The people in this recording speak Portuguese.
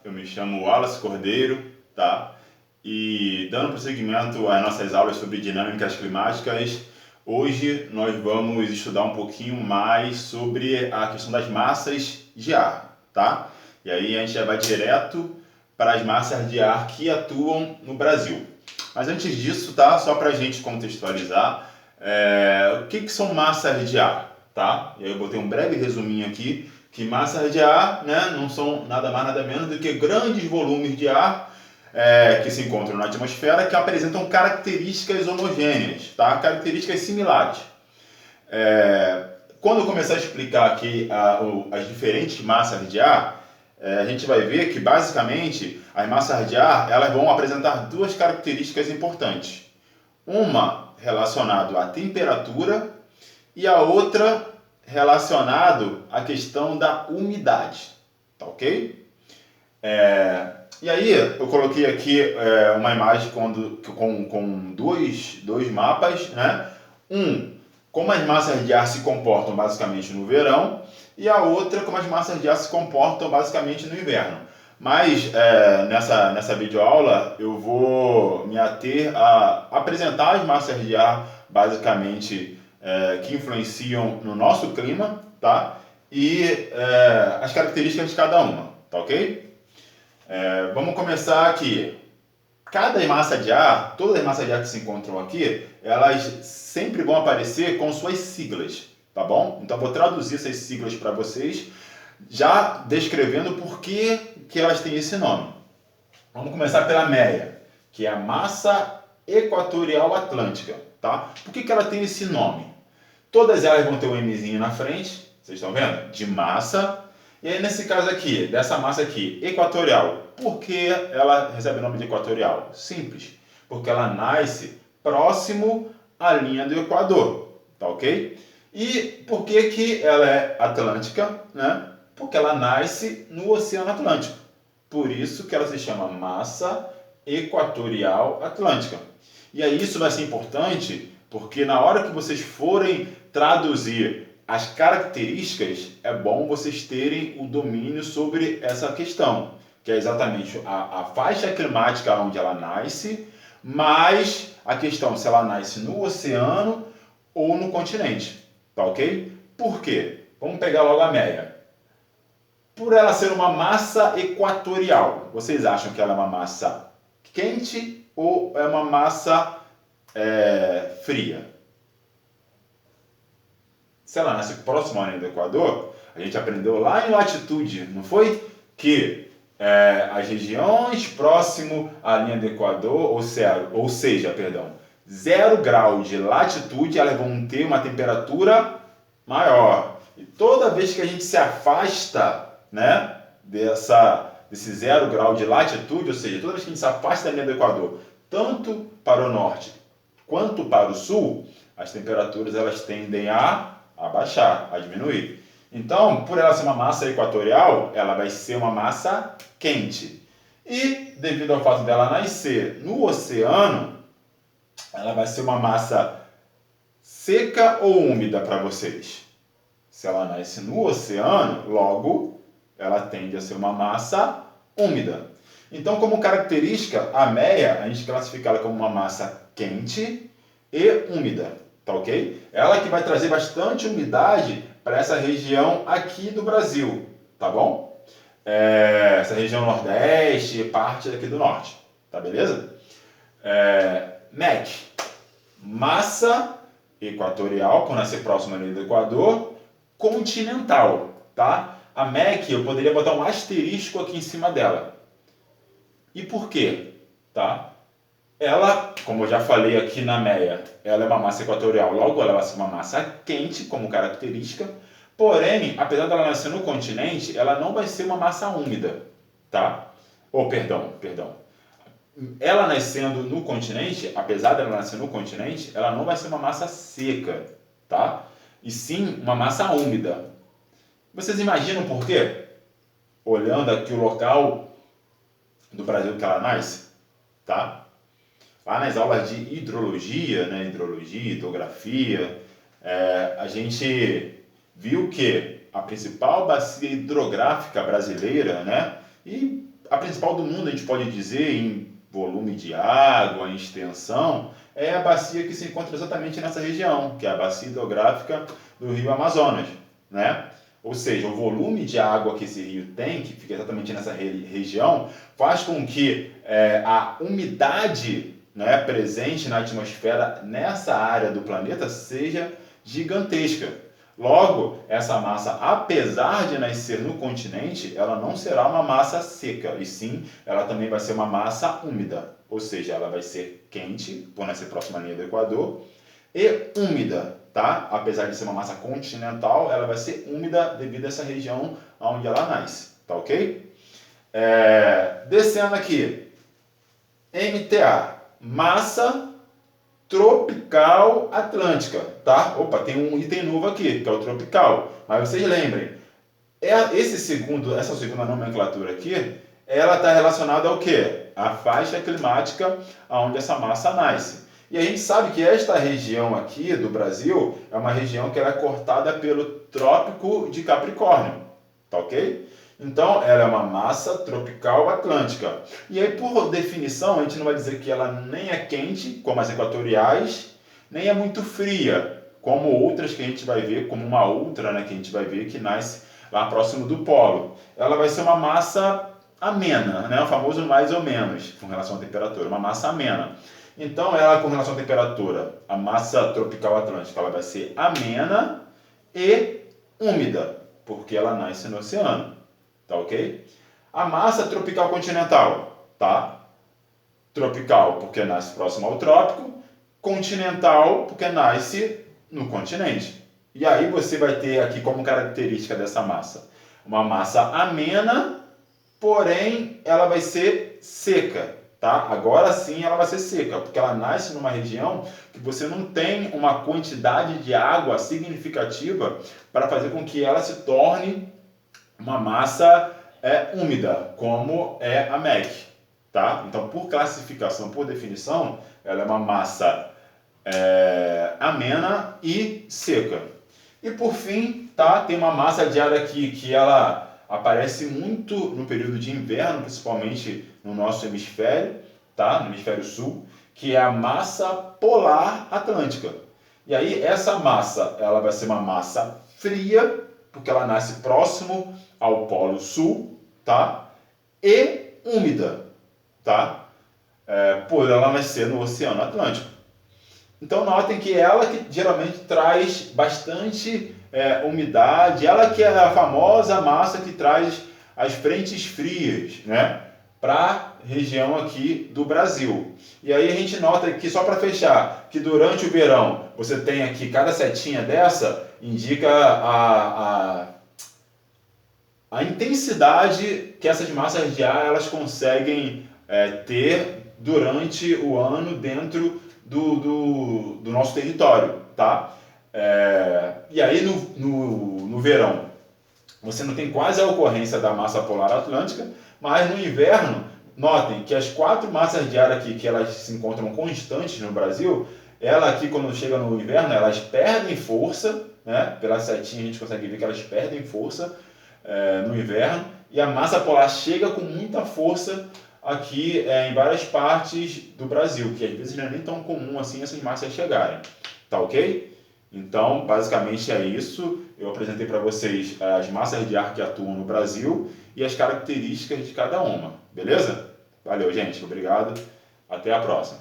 Eu me chamo Wallace Cordeiro, tá? E dando prosseguimento às nossas aulas sobre dinâmicas climáticas, hoje nós vamos estudar um pouquinho mais sobre a questão das massas de ar, tá? E aí a gente já vai direto para as massas de ar que atuam no Brasil. Mas antes disso, tá? Só para a gente contextualizar, o que são massas de ar, tá? E aí eu botei um breve resuminho aqui, que massas de ar, né, não são nada mais nada menos do que grandes volumes de ar que se encontram na atmosfera que apresentam características homogêneas, tá? Características similares. Quando eu começar a explicar aqui as diferentes massas de ar, a gente vai ver que basicamente as massas de ar elas vão apresentar duas características importantes. Uma relacionada à temperatura e a outra relacionado à questão da umidade, tá ok? E aí eu coloquei aqui uma imagem com dois mapas, né? Como as massas de ar se comportam basicamente no verão e a outra como as massas de ar se comportam basicamente no inverno. Mas nessa videoaula eu vou me ater a apresentar as massas de ar basicamente que influenciam no nosso clima, tá? E as características de cada uma, tá ok? Vamos começar aqui. Cada massa de ar, todas as massas de ar que se encontram aqui, elas sempre vão aparecer com suas siglas, tá bom? Então vou traduzir essas siglas para vocês, já descrevendo por que elas têm esse nome. Vamos começar pela MEA, que é a Massa Equatorial Atlântica, tá? Por que ela tem esse nome? Todas elas vão ter um Mzinho na frente, vocês estão vendo? De massa. E aí nesse caso aqui, dessa massa aqui, equatorial, por que ela recebe o nome de equatorial? Simples, porque ela nasce próximo à linha do Equador, tá ok? E por que ela é atlântica? Né? Porque ela nasce no Oceano Atlântico. Por isso que ela se chama Massa Equatorial Atlântica. E aí isso vai ser importante porque na hora que vocês forem traduzir as características, é bom vocês terem o domínio sobre essa questão, que é exatamente a faixa climática onde ela nasce, mais a questão se ela nasce no oceano ou no continente, tá ok? Por quê? Vamos pegar logo a MEA. Por ela ser uma massa equatorial, vocês acham que ela é uma massa quente ou é uma massa fria? Se ela nasce próximo à linha do Equador, a gente aprendeu lá em latitude, não foi? Que as regiões próximo à linha do Equador, ou seja, 0 grau de latitude, elas vão ter uma temperatura maior. E toda vez que a gente se afasta, né, desse 0 grau de latitude, ou seja, toda vez que a gente se afasta da linha do Equador, tanto para o norte quanto para o sul, as temperaturas elas tendem a baixar, a diminuir. Então, por ela ser uma massa equatorial, ela vai ser uma massa quente. E, devido ao fato dela nascer no oceano, ela vai ser uma massa seca ou úmida para vocês? Se ela nasce no oceano, logo, ela tende a ser uma massa úmida. Então, como característica, a MEA, a gente classifica ela como uma massa quente e úmida, tá ok? Ela que vai trazer bastante umidade para essa região aqui do Brasil, tá bom? Essa região nordeste, parte daqui do norte, tá beleza? MEC, massa equatorial, quando nascer próximo ali do Equador, continental, tá? A MEC, eu poderia botar um asterisco aqui em cima dela. E por quê? Tá? Ela, como eu já falei aqui na MEA, ela é uma massa equatorial, logo ela vai ser uma massa quente como característica, porém, apesar dela nascer no continente, ela não vai ser uma massa úmida, tá? Perdão. Ela nascendo no continente, apesar dela nascer no continente, ela não vai ser uma massa seca, tá? E sim uma massa úmida. Vocês imaginam por quê? Olhando aqui o local do Brasil que ela nasce, tá? Lá nas aulas de hidrologia, né, hidrografia, a gente viu que a principal bacia hidrográfica brasileira, né, e a principal do mundo, a gente pode dizer, em volume de água, em extensão, é a bacia que se encontra exatamente nessa região, que é a bacia hidrográfica do Rio Amazonas, né? Ou seja, o volume de água que esse rio tem, que fica exatamente nessa região, faz com que a umidade, né, presente na atmosfera nessa área do planeta seja gigantesca. Logo, essa massa, apesar de nascer no continente, ela não será uma massa seca, e sim, ela também vai ser uma massa úmida. Ou seja, ela vai ser quente, por nascer próxima à linha do Equador, e úmida, tá? Apesar de ser uma massa continental, ela vai ser úmida devido a essa região onde ela nasce, tá ok? Descendo aqui, MTA, massa tropical atlântica, tá? Opa, tem um item novo aqui, que é o tropical. Mas vocês lembrem, essa segunda nomenclatura aqui, ela está relacionada ao quê? A faixa climática onde essa massa nasce. E a gente sabe que esta região aqui do Brasil é uma região que ela é cortada pelo Trópico de Capricórnio, tá ok? Então, ela é uma massa tropical atlântica. E aí, por definição, a gente não vai dizer que ela nem é quente, como as equatoriais, nem é muito fria, como outras que a gente vai ver, como uma outra, né, que a gente vai ver que nasce lá próximo do polo. Ela vai ser uma massa amena, né, o famoso mais ou menos, com relação à temperatura, uma massa amena. Então, ela, com relação à temperatura, a massa tropical atlântica, ela vai ser amena e úmida, porque ela nasce no oceano. Tá ok? A massa tropical continental, tá? Tropical porque nasce próximo ao trópico, continental porque nasce no continente. E aí você vai ter aqui como característica dessa massa uma massa amena, porém ela vai ser seca, tá? Agora sim ela vai ser seca, porque ela nasce numa região que você não tem uma quantidade de água significativa para fazer com que ela se torne uma massa úmida, como é a MEC, tá? Então, por classificação, por definição, ela é uma massa amena e seca. E por fim, tá? Tem uma massa de ar aqui que ela aparece muito no período de inverno, principalmente no nosso hemisfério, tá? No hemisfério sul, que é a massa polar atlântica. E aí essa massa, ela vai ser uma massa fria, porque ela nasce próximo ao Polo Sul, tá? E úmida, tá? Por ela nascer no Oceano Atlântico. Então notem que ela que geralmente traz bastante umidade, ela que é a famosa massa que traz as frentes frias, né? Para a região aqui do Brasil. E aí a gente nota aqui, só para fechar, que durante o verão você tem aqui, cada setinha dessa indica a intensidade que essas massas de ar elas conseguem ter durante o ano dentro do nosso território, tá? E aí no verão você não tem quase a ocorrência da massa polar atlântica, mas no inverno, notem que as 4 massas de ar aqui que elas se encontram constantes no Brasil, ela aqui quando chega no inverno, elas perdem força, né? Pela setinha a gente consegue ver que elas perdem força no inverno, e a massa polar chega com muita força aqui em várias partes do Brasil, que às vezes não é nem tão comum assim essas massas chegarem, tá ok? Então, basicamente é isso. Eu apresentei para vocês as massas de ar que atuam no Brasil e as características de cada uma, beleza? Valeu, gente. Obrigado. Até a próxima.